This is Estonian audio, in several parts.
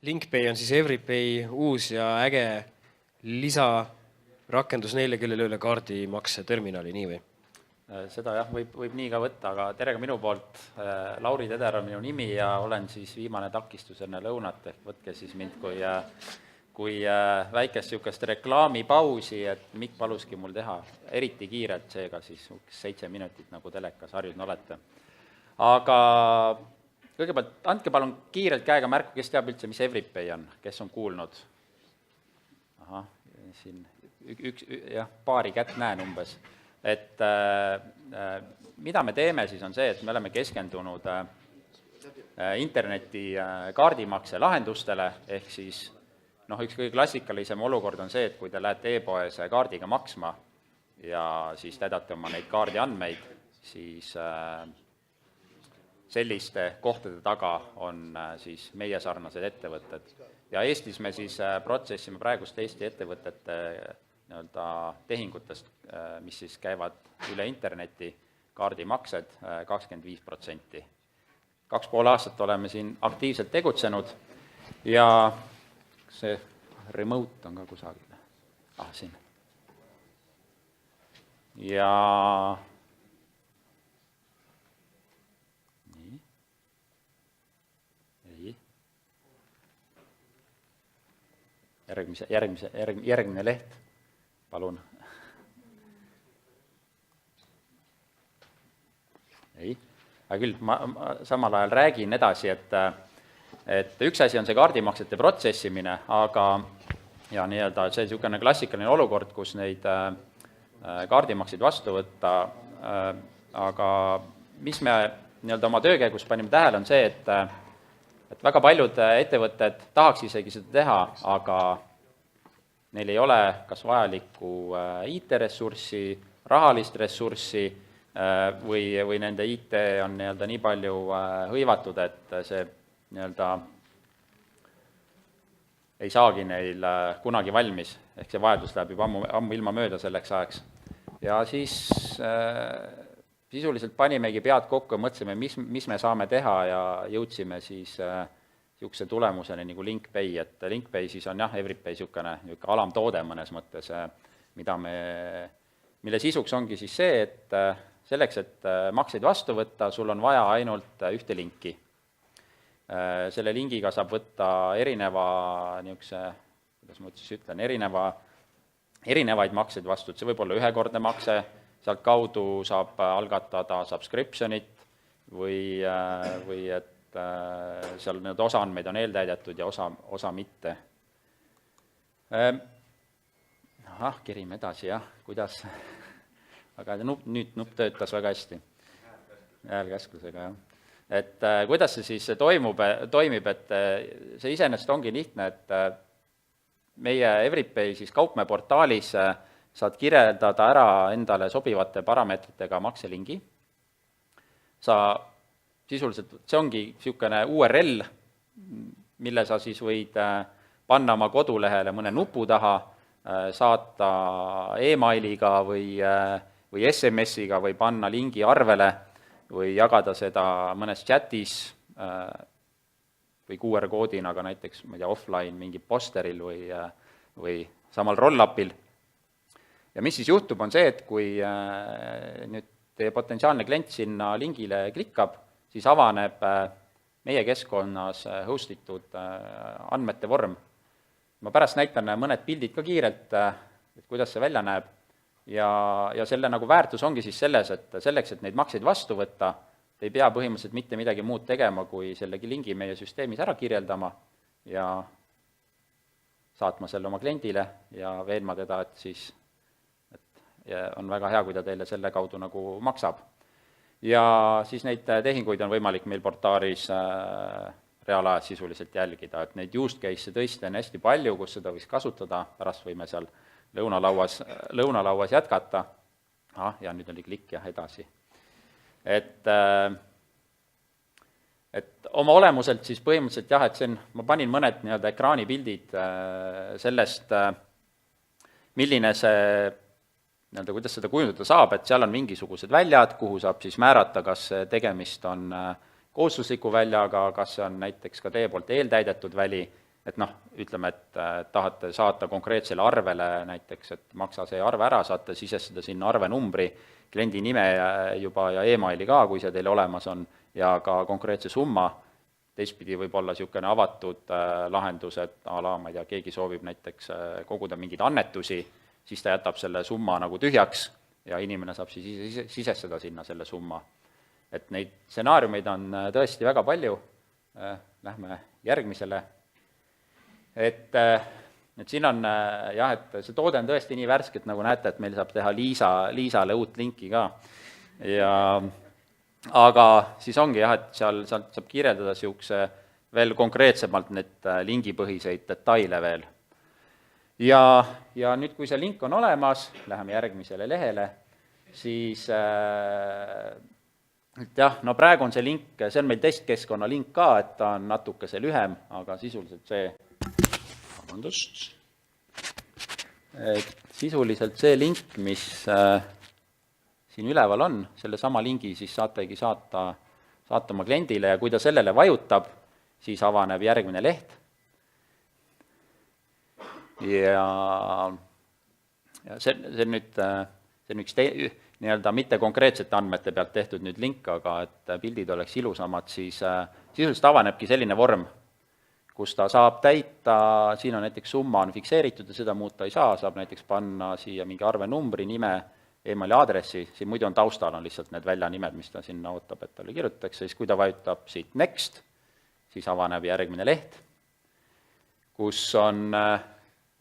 LinkPay on siis EveryPay uus ja äge lisarakendus neile, kellel ei ole kaardimakse terminali, nii või? Seda jah, võib nii ka võtta, aga tere ka minu poolt. Lauri Teder on minu nimi ja olen siis viimane takistus enne lõunat, ehk võtke siis mind kui väikest niisugust reklaamipausi, et Mikk paluski mul teha eriti kiirelt, seega siis 7 minutit, nagu telekas harjunud olete. Aga kõigepealt andke palun kiirelt käega märku, kes teab üldse, mis EveryPay on, kes on kuulnud? Ahah, siin paari kätt näen umbes. Et mida me teeme siis on see, et me oleme keskendunud interneti kaardimakse lahendustele, ehk siis üks kõige klassikalisem olukord on see, et kui te lähete e-poes kaardiga maksma ja siis täidate oma neid kaardi andmeid, siis selliste kohtade taga on siis meie sarnased ettevõtted. Ja Eestis me siis protsessime praegust Eesti ettevõtete tehingutest, mis siis käivad üle interneti, kaardimaksed 25%. 2,5 aastat oleme siin aktiivselt tegutsenud ja see remote on ka kusagil. Siin. Ja nii. Ei. Järgmine leht. Palun. Ei, aga küll ma samal ajal räägin edasi, et üks asi on see kaardimaksete protsessimine, aga ja nii-öelda see niisugune klassikaline olukord, kus neid kaardimakseid vastu võtta, aga mis me nii-öelda oma töö käigus panime tähele on see, et väga paljud ettevõtted tahaks isegi seda teha, aga neil ei ole kas vajalikku IT-ressurssi, rahalist ressurssi või nende IT on nii-öelda nii palju hõivatud, et see nii-öelda ei saagi neil kunagi valmis, ehk see vajadus läheb juba ammu ilma mööda selleks ajaks. Ja siis sisuliselt panimegi pead kokku ja mõtlesime, mis me saame teha ja jõudsime siis niisuguse tulemuseni nagu LinkPay, et LinkPay siis on EveryPay niisugune alamtoode mõnes mõttes, mille sisuks ongi siis see, et selleks, et makseid vastu võtta, sul on vaja ainult ühte linki. Selle lingiga saab võtta erinevaid makseid vastu, et see võib olla ühekordne makse, sealt kaudu saab algatada subscriptionit või et seal need osaandmeid on eeltäidetud ja osa mitte. Kerime edasi, kuidas, aga nüüd nupp töötas väga hästi. Häälkäsklusega, jah. Et kuidas see siis toimib, et see iseenesest ongi lihtne, et meie EveryPay siis kaupmeportaalis saad kirjeldada ära endale sobivate parameetritega makselingi. Sisuliselt see ongi niisugune URL, mille sa siis võid panna oma kodulehele mõne nupu taha, saata e-mailiga või SMS-iga või panna lingi arvele või jagada seda mõnes chatis või QR-koodina ka näiteks offline mingi posteril või samal roll-upil. Ja mis siis juhtub, on see, et kui nüüd teie potentsiaalne klient sinna lingile klikkab, siis avaneb meie keskkonnas hostitud andmete vorm. Ma pärast näitan mõned pildid ka kiirelt, et kuidas see välja näeb. Ja selle väärtus ongi siis selles, et selleks, et neid makseid vastu võtta, te ei pea põhimõtteliselt mitte midagi muud tegema, kui sellegi lingi meie süsteemis ära kirjeldama ja saatma selle oma kliendile ja veenma teda, et on väga hea, kui ta teile selle kaudu maksab. Ja siis neid tehinguid on võimalik meil portaalis reaalajas sisuliselt jälgida, et neid use case tõesti on hästi palju, kus seda võiks kasutada, pärast võime seal lõunalauas jätkata. Ja nüüd oli klikk ja edasi. Et oma olemuselt siis põhimõtteliselt jah, et ma panin mõned ekraanipildid sellest, milline see kuidas seda kujundada saab, et seal on mingisugused väljad, kuhu saab siis määrata, kas tegemist on kohustusliku väljaga, kas see on näiteks ka teie poolt eeltäidetud väli et noh, ütleme, et tahate saata konkreetsele arvele näiteks, et maksa see arve ära, saate sisestada sinna arvenumbri, kliendi nime juba ja emaili ka, kui see teil olemas on, ja ka konkreetse summa. Teistpidi võib olla niisugune avatud lahendus, et ma ei tea, keegi soovib näiteks koguda mingeid annetusi, siis ta jätab selle summa nagu tühjaks ja inimene saab siis sisestada sinna selle summa. Et neid stsenaariumeid on tõesti väga palju. Lähme järgmisele. Et siin on jah, et see toode on tõesti nii värske, et nagu näete, et meil saab teha Liisale uut linki ka. Aga siis ongi jah, et seal saab kirjeldada siukse veel konkreetsemalt need lingipõhiseid detaile veel. Ja nüüd, kui see link on olemas, läheme järgmisele lehele, siis jah, no praegu on see link, see on meil testkeskkonna link ka, et ta on natukese lühem, aga sisuliselt sisuliselt see link, mis siin üleval on, selle sama lingi siis saategi saata oma kliendile ja kui ta sellele vajutab, siis avaneb järgmine leht. Ja see on nüüd üks nii-öelda mitte konkreetsete andmete pealt tehtud nüüd link, aga et pildid oleks ilusamad, siis sisuliselt avanebki selline vorm, kus ta saab täita, siin on näiteks summa on fikseeritud ja seda muuta ei saa, saab näiteks panna siia mingi arvenumbri, nime, emaili aadressi, siin muidu on taustal on lihtsalt need väljanimed, mis ta sinna ootab, et talle kirjutatakse, siis kui ta vajutab siit next, siis avaneb järgmine leht, kus on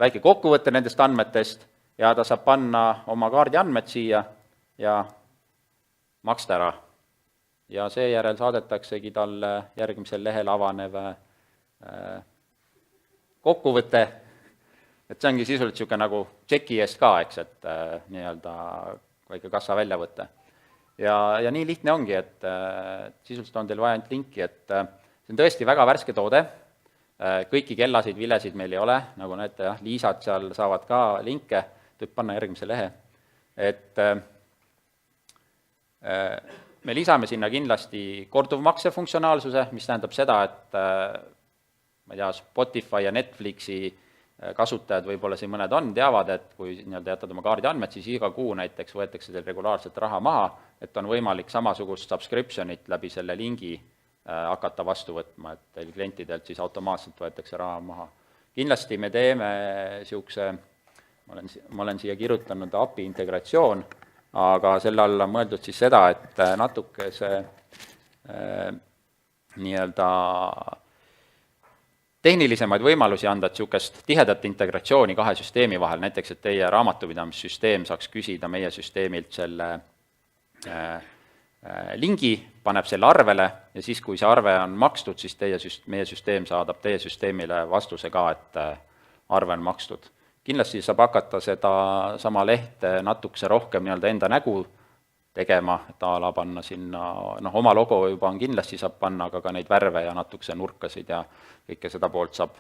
väike kokkuvõte nendest andmetest ja ta saab panna oma kaardi andmed siia ja maksta ära. Ja seejärel saadetaksegi talle järgmisel lehel avanev kokkuvõte, et see ongi sisuliselt niisugune nagu tšeki eest ka, eks, et nii-öelda väike kassa väljavõte. Ja nii lihtne ongi, et sisuliselt on teil vaja ainult linki, et see on tõesti väga värske toode, kõiki kellasid, vilesid meil ei ole, nagu näete, jah, Liisad seal saavad ka linke, tuleb panna järgmise lehe, et me lisame sinna kindlasti korduvmakse funktsionaalsuse, mis tähendab seda, et ma ei tea, Spotify ja Netflixi kasutajad võib-olla siin mõned teavad, et kui nii-öelda jätad oma kaardi andmed, siis iga kuu näiteks võetakse teil regulaarselt raha maha, et on võimalik samasugust subscriptionit läbi selle lingi hakata vastu võtma, et teil klientidelt siis automaatselt võetakse raha maha. Kindlasti me teeme niisuguse, ma olen siia kirjutanud API integratsioon, aga selle all on mõeldud siis seda, et natuke see nii-öelda tehnilisemaid võimalusi anda, et niisugust tihedat integratsiooni kahe süsteemi vahel, näiteks et teie raamatupidamissüsteem saaks küsida meie süsteemilt selle lingi, paneb selle arvele ja siis, kui see arve on makstud, siis meie süsteem saadab teie süsteemile vastuse ka, et arve on makstud. Kindlasti saab hakata seda sama lehte natukese rohkem nii-öelda enda nägu tegema, et ala panna sinna, oma logo juba on kindlasti saab panna, aga ka neid värve ja natukese nurkasid ja kõike seda poolt saab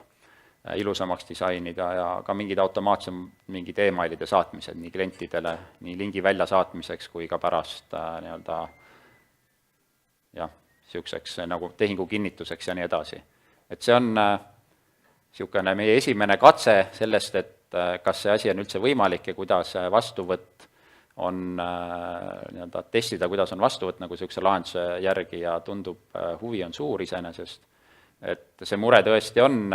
ilusamaks disainida ja ka mingid automaatsed mingid emailide saatmised nii klientidele, nii lingi välja saatmiseks kui ka pärast nii-öelda niisuguseks nagu tehingu kinnituseks ja nii edasi. Et see on niisugune meie esimene katse sellest, et kas see asi on üldse võimalik ja kuidas vastuvõtt on nii-öelda testida, kuidas on vastuvõtt nagu niisuguse lahenduse järgi ja tundub, huvi on suur iseenesest. Et see mure tõesti on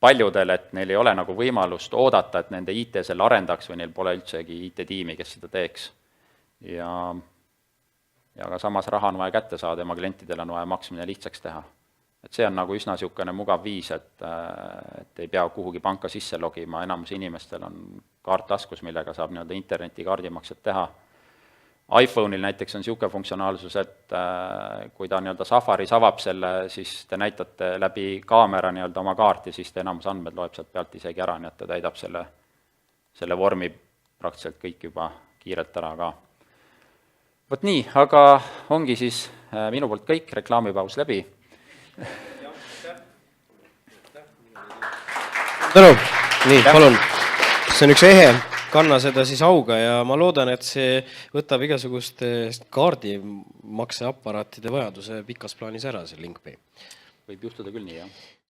paljudel, et neil ei ole nagu võimalust oodata, et nende IT selle arendaks või neil pole üldsegi IT-tiimi, kes seda teeks. Ja ka samas raha on vaja kätte saada ja oma klientidel on vaja maksmine lihtsaks teha. Et see on nagu üsna niisugune mugav viis, et ei pea kuhugi panka sisse logima, enamus inimestel on kaart taskus, millega saab nii-öelda interneti kaardimaksed teha. iPhone'il näiteks on niisugune funktsionaalsus, et kui ta nii-öelda Safaris avab selle, siis te näitate läbi kaamera nii-öelda oma kaarti, siis te enamus andmed loeb sealt pealt isegi ära, nii et ta täidab selle vormi praktiliselt kõik juba kiirelt ära ka. Vot nii, aga ongi siis minu poolt kõik, reklaamipaus läbi. Tänu! Nii, palun. See on üks ehe, kanna seda siis auga ja ma loodan, et see võtab igasuguste kaardimakseaparaatide vajaduse pikas plaanis ära, see LinkPay. võib juhtuda küll nii, jah.